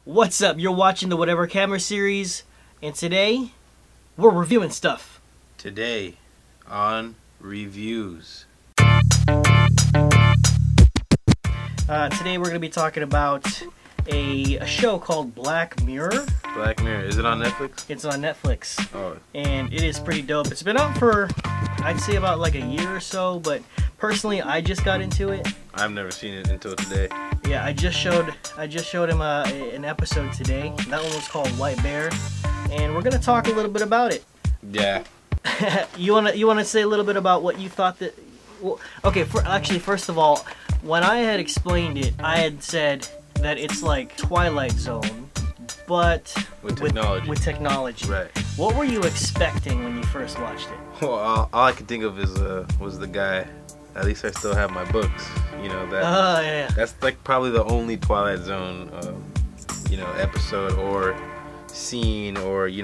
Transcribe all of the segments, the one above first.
What's up? You're watching the Whatever Camera series, and today we're reviewing stuff. Today on reviews. Today we're going to be talking about a show called Black Mirror. Black Mirror. Is it on Netflix? It's on Netflix. Oh. And it is pretty dope. It's been out for, I'd say, about like a year or so, but personally I just got into it. I've never seen it until today. Yeah, I just showed him an episode today. That one was called White Bear, and we're gonna talk a little bit about it. Yeah. you wanna say a little bit about what you thought that? Well, okay. First of all, when I had explained it, I had said that it's like Twilight Zone, but with technology. With technology. Right. What were you expecting when you first watched it? Well, all I could think of is was the guy. At least I still have my books. You know that. Oh yeah. That's like probably the only Twilight Zone, episode or scene, or maybe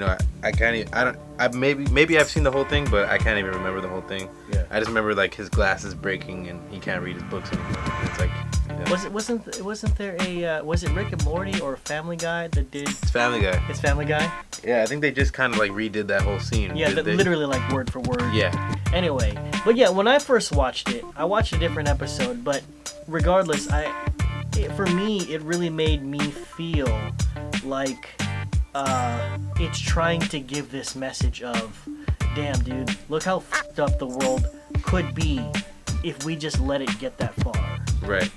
I've seen the whole thing, but I can't even remember the whole thing. Yeah. I just remember like his glasses breaking and he can't read his books anymore. It's like. Wasn't there a was it Rick and Morty or Family Guy that did? It's Family Guy. It's Family Guy. Yeah, I think they just kind of like redid that whole scene. Yeah, literally like word for word. Yeah. Anyway, but yeah, when I first watched it, I watched a different episode, but regardless, for me, it really made me feel like it's trying to give this message of, damn, dude, look how fucked up the world could be if we just let it get that far. Right.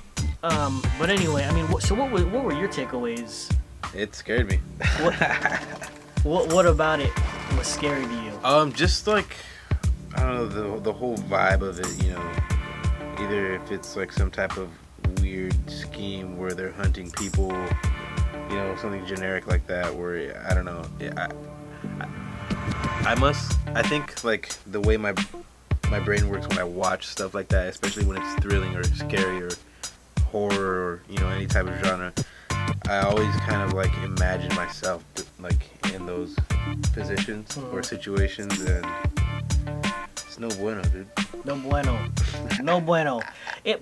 But anyway, I mean, so what were your takeaways? It scared me. What about it was scary to you? Just like, I don't know, the whole vibe of it, either if it's like some type of weird scheme where they're hunting people, something generic like that, where, I don't know, I think like the way my brain works when I watch stuff like that, especially when it's thrilling or scary or horror or any type of genre, I always kind of like imagine myself like in those positions or situations, and it's no bueno, dude. No bueno. No bueno.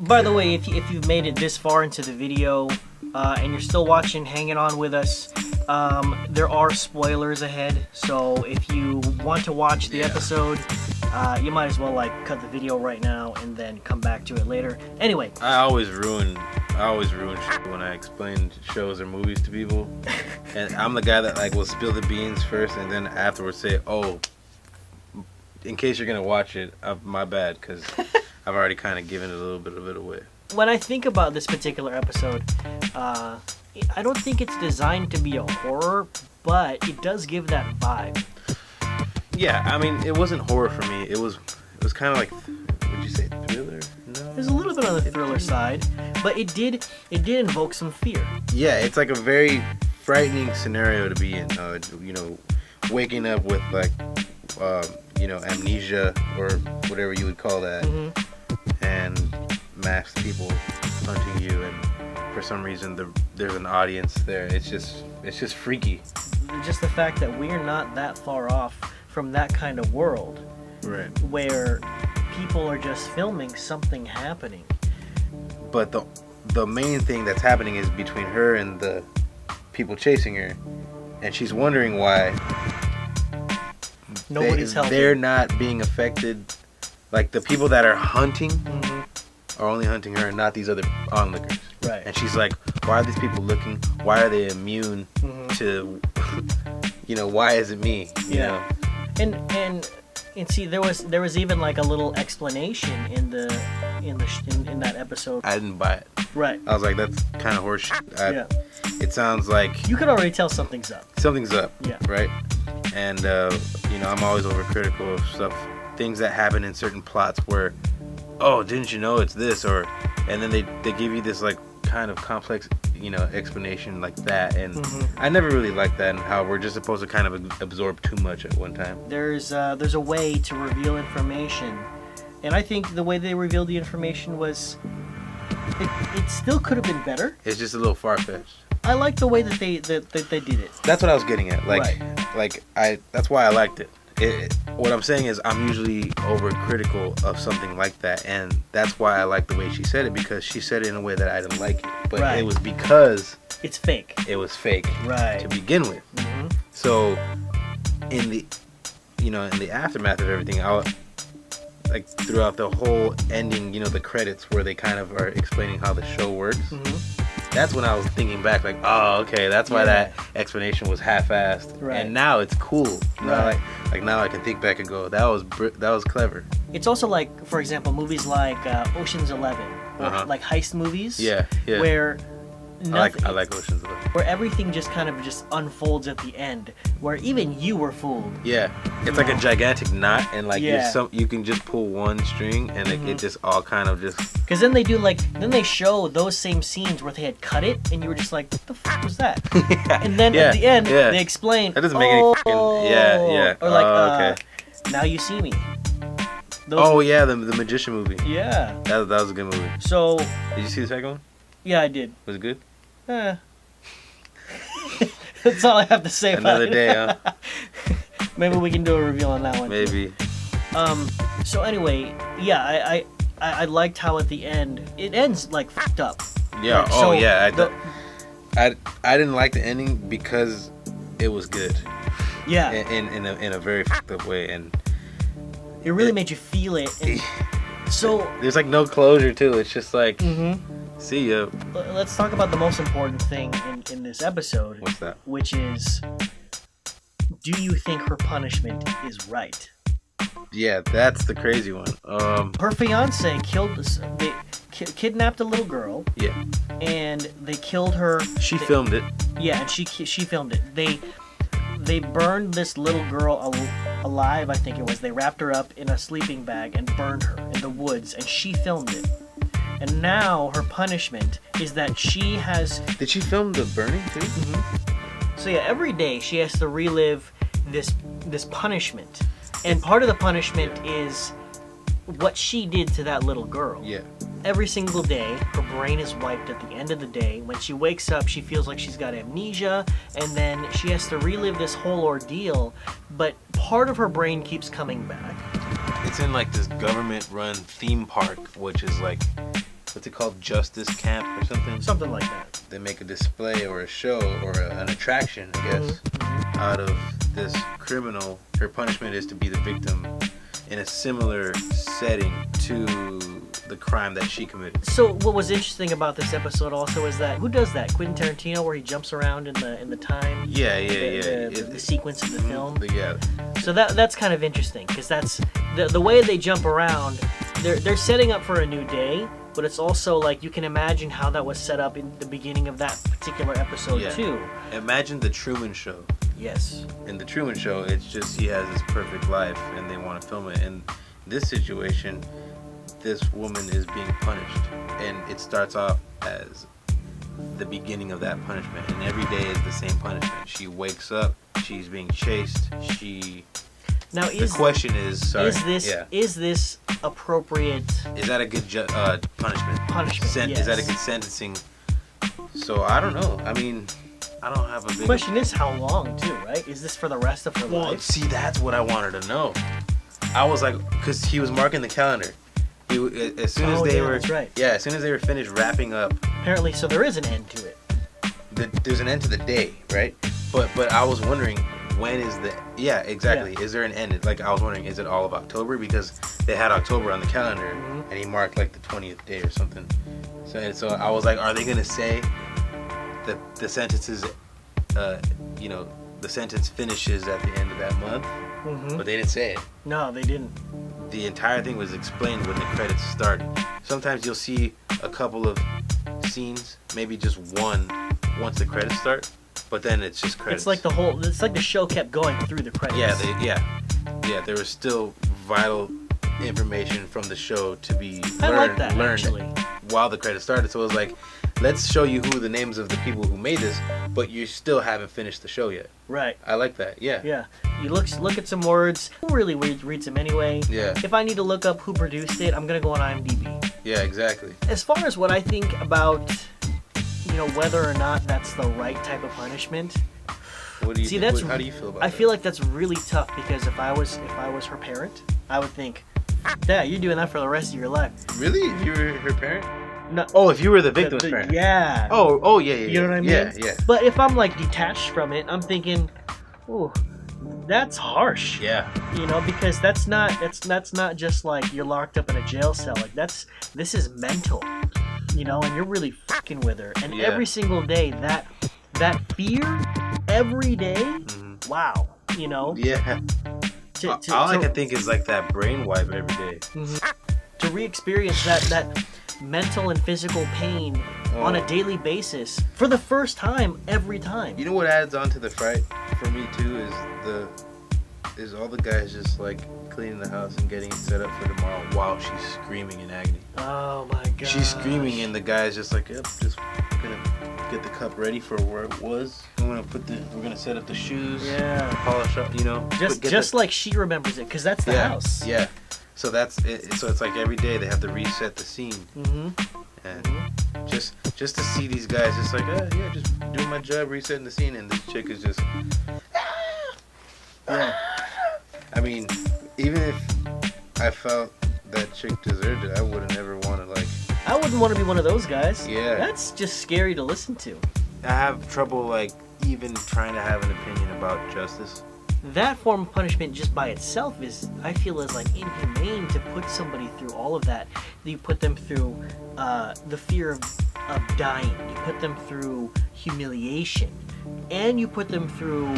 By the way, if you've made it this far into the video and you're still watching, hanging on with us, there are spoilers ahead, so if you want to watch the episode, you might as well like cut the video right now and then come back to it later. Anyway, I always ruin shit when I explain shows or movies to people, and I'm the guy that like will spill the beans first and then afterwards say, oh, in case you're gonna watch it, my bad, because I've already kind of given a little bit of it away. When I think about this particular episode, I don't think it's designed to be a horror, but it does give that vibe. Yeah, I mean, it wasn't horror for me. It was kind of like, would you say thriller? No. There's a little bit on the thriller side, but it did invoke some fear. Yeah, it's like a very frightening scenario to be in. Waking up with like, amnesia or whatever you would call that, and masked people hunting you, and for some reason there's an audience there. It's just freaky. Just the fact that we're not that far off from that kind of world, right, where people are just filming something happening. But the main thing that's happening is between her and the people chasing her, and she's wondering why nobody's helping. They're not being affected. Like the people that are hunting are only hunting her and not these other onlookers. Right. And she's like, why are these people looking? Why are they immune to, why is it me? You know? And see, there was even like a little explanation in that episode. I didn't buy it. Right. I was like, that's kind of horseshit. It sounds like you could already tell something's up. Something's up. Yeah. Right. And I'm always overcritical of stuff, things that happen in certain plots where, oh, didn't you know it's this, and then they give you this like kind of complex explanation like that, and I never really liked that, and how we're just supposed to kind of absorb too much at one time. There's a way to reveal information, and I think the way they revealed the information was it still could have been better. It's just a little far-fetched. I like the way that they did it. That's what I was getting at. That's why I liked it. What I'm saying is I'm usually overcritical of something like that, and that's why I like the way she said it, because she said it in a way that I didn't like it. But it was because It's fake. It was fake Right. to begin with. Mm-hmm. So in the in the aftermath of everything, like throughout the whole ending, the credits where they kind of are explaining how the show works. Mm-hmm. That's when I was thinking back, like, oh, okay, that's why that explanation was half-assed. Right. And now it's cool. Now, Right. like now I can think back and go, that was clever. It's also like, for example, movies like Ocean's 11, or like heist movies. Yeah, yeah. Where nothing, I like Ocean's 11. where everything just kind of just unfolds at the end, where even you were fooled. Yeah, it's like a gigantic knot, and like Yeah. you can just pull one string, and it just all kind of just. Because then they show those same scenes where they had cut it, and you were just like, what the fuck was that? And then at the end, they explain. That doesn't make any fucking. Yeah. Or like, okay. Now You See Me. Those, the Magician movie. Yeah. That was a good movie. So. Did you see the second one? Yeah, I did. Was it good? That's all I have to say about Another it. day, huh? Maybe we can do a reveal on that one. Maybe. So anyway, yeah, I liked how at the end it ends like fucked up. Yeah. Like, so I didn't like the ending because it was good. Yeah. In a very fucked up way, and it really made you feel it. And so there's like no closure to it. It's just like. See ya. Let's talk about the most important thing in this episode. What's that? Which is, do you think her punishment is right? Yeah, that's the crazy one. Her fiance kidnapped a little girl. Yeah. And they killed her. She filmed it. Yeah, and she filmed it. They burned this little girl alive, I think it was. They wrapped her up in a sleeping bag and burned her in the woods, and she filmed it. And now her punishment is that she has... Did she film the burning too? Mm-hmm. So yeah, every day she has to relive this punishment. And part of the punishment is what she did to that little girl. Yeah. Every single day, her brain is wiped at the end of the day. When she wakes up, she feels like she's got amnesia, and then she has to relive this whole ordeal, but part of her brain keeps coming back. It's in like this government-run theme park, which is like, what's it called, Justice Camp or something? Something like that. They make a display or a show or an attraction, I guess, out of this criminal. Her punishment is to be the victim in a similar setting to the crime that she committed. So what was interesting about this episode also is that, who does that? Quentin Tarantino, where he jumps around in the time? The sequence of the film? Yeah. So that's kind of interesting, because that's the way they jump around. They're setting up for a new day, but it's also like you can imagine how that was set up in the beginning of that particular episode too. Imagine the Truman Show. Yes. In the Truman Show, it's just he has this perfect life and they want to film it. In this situation, this woman is being punished, and it starts off as the beginning of that punishment, and every day is the same punishment. She wakes up, she's being chased, Now, the question is, is this appropriate? Is that a good punishment? Punishment, yes. Is that a good sentencing? So I don't know. I mean, I don't have a big... The question is how long too, right? Is this for the rest of her life? See, that's what I wanted to know. I was like, because he was marking the calendar. As soon as they were, that's right. Yeah, as soon as they were finished wrapping up. Apparently, so there is an end to it. There's an end to the day, right? But I was wondering, when is the... Yeah, exactly. Yeah. Is there an end? Like, I was wondering, is it all of October? Because they had October on the calendar, and he marked like the 20th day or something. So I was like, are they gonna say that the sentences, the sentence finishes at the end of that month? But they didn't say it. No, they didn't. The entire thing was explained when the credits started. Sometimes you'll see a couple of scenes, maybe just one, once the credits start, but then it's just credits. It's like the show kept going through the credits. Yeah, there was still vital information from the show to be learned actually. While the credits started. So it was like, let's show you who the names of the people who made this, but you still haven't finished the show yet. Right. I like that. Yeah. Yeah. You look at some words. Who really reads them anyway? Yeah. If I need to look up who produced it, I'm gonna go on IMDb. Yeah, exactly. As far as what I think about, whether or not that's the right type of punishment. What do you think? How do you feel about that? I feel like that's really tough, because if I was her parent, I would think, Dad, you're doing that for the rest of your life. Really? If you were her parent? No, Oh, if you were the victim's friend. yeah. Oh, yeah. You know what I mean? Yeah. But if I'm like detached from it, I'm thinking, ooh, that's harsh. Yeah. You know, because that's not just like you're locked up in a jail cell. Like this is mental. You know, and you're really fucking with her. And Yeah. every single day, that fear, every day, wow. You know. Yeah. All I can think is like that brain wipe every day. To re-experience that mental and physical pain on a daily basis for the first time every time. You know what adds on to the fright for me too is all the guys just like cleaning the house and getting it set up for tomorrow while she's screaming in agony. Oh my god. She's screaming and the guy's just like, yep, just gonna get the cup ready for where it was. We're gonna set up the shoes. Yeah. Polish up, you know. Just like she remembers it, because that's the house. Yeah. So that's it. So it's like every day they have to reset the scene. And just to see these guys just like, yeah, just doing my job, resetting the scene, and this chick is just. Yeah. I mean, even if I felt that chick deserved it, I wouldn't ever want to like. I wouldn't want to be one of those guys. Yeah. That's just scary to listen to. I have trouble like even trying to have an opinion about justice. That form of punishment just by itself is, I feel, is like inhumane to put somebody through all of that. You put them through the fear of dying. You put them through humiliation. And you put them through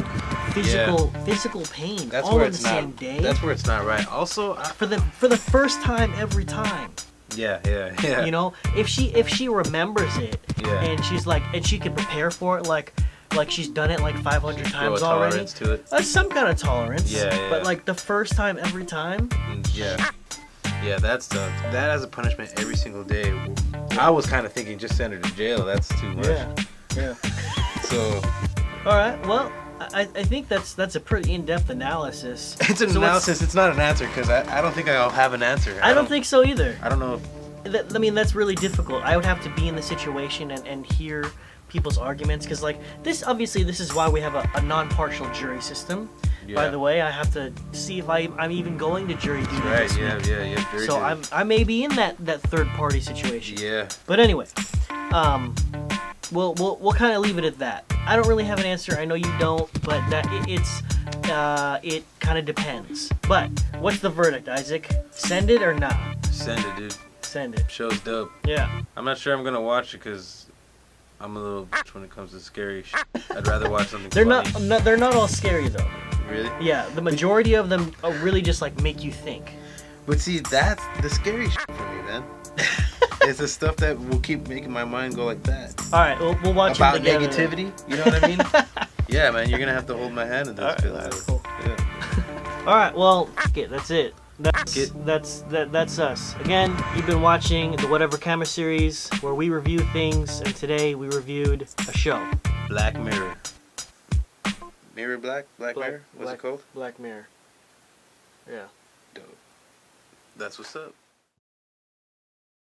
physical pain. That's all where in the it's same not. day. That's where it's not right. Also, for the first time every time. Yeah. You know, if she remembers it, and she's like, and she can prepare for it, like she's done it like 500 times already. Tolerance to it. Some kind of tolerance. Yeah. But like the first time every time. Yeah, that's tough. That as a punishment every single day. I was kind of thinking just send her to jail. That's too much. Yeah. So. All right. Well, I think that's a pretty in-depth analysis. It's an analysis. It's not an answer because I don't think I'll have an answer. I don't think so either. I don't know. I mean, that's really difficult. I would have to be in the situation and hear people's arguments, because like this is why we have a non-partial jury system. By the way, I have to see if I'm even going to jury duty this week. Yeah, jury so duty. I may be in that third party situation. Yeah. But anyway, we'll kind of leave it at that. I don't really have an answer. I know you don't, but it kind of depends. But what's the verdict, Isaac? Send it or not? Send it, dude. Send it. Show's dope. Yeah. I'm not sure I'm gonna watch it because I'm a little bitch when it comes to scary shit. I'd rather watch something funny. They're not all scary though. Really? Yeah, the majority of them really just like make you think. But see, that's the scary shit for me, man. It's the stuff that will keep making my mind go like that. All right, we'll watch about it together. negativity. You know what I mean? Yeah, man, you're gonna have to hold my hand in this. All right, cool. Yeah. All right, well, that's it. That's us. Again, you've been watching the Whatever Camera series, where we review things, and today we reviewed a show. Black Mirror. Black Mirror? What's it called? Black Mirror. Yeah. Dope. That's what's up.